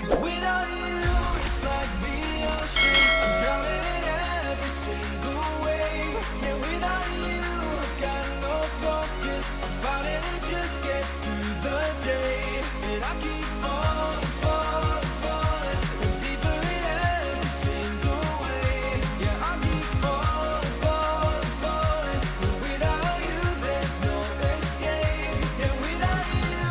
'Cause without you, it's like the ocean. I'm drowning in every single wave. Yeah, without you, I've got no focus. I'm fighting to just get through the day. And I keep falling, falling, falling, and deeper in every single way. Yeah, I keep falling, falling, falling, and without you, there's no escape. Yeah, without you.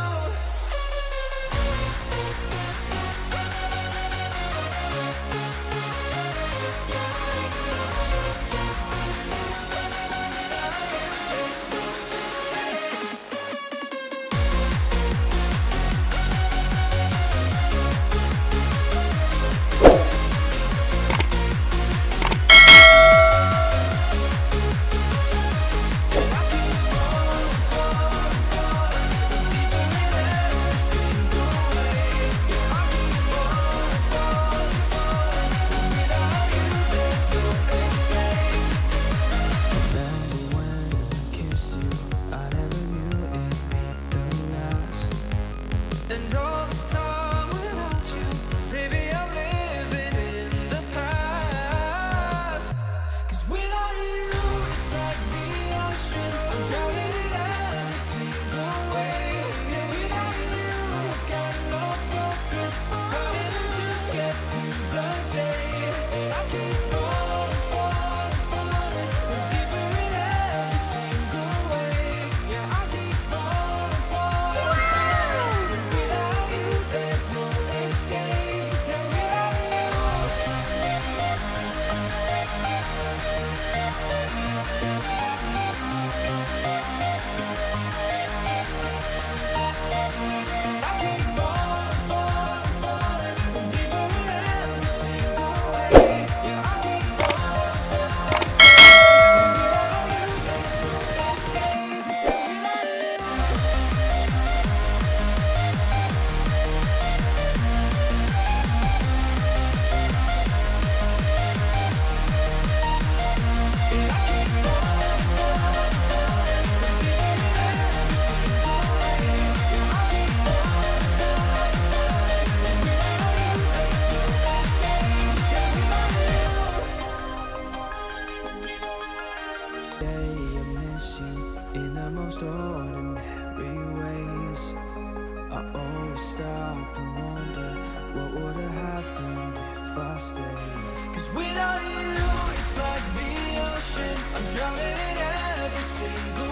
And all this time without you, baby, I'm living in the past. 'Cause without you, it's like the ocean. I'm drowning in every single way. Yeah, without you, I've got no focus. I'm fighting to just get through the day. And I keep falling, falling, falling, and deeper in every single way. Yeah, I keep falling, falling, falling, and without you, there's no escape. Yeah, without you, I keep falling, falling, falling, and deeper in every single way. Yeah, I keep falling, falling, falling, without you, there's no escape. Yeah, without you. Say I miss you in the most ordinary ways. I always stop and wonder what would have happened if I stayed. 'Cause without you, it's like the ocean. I'm drowning in every single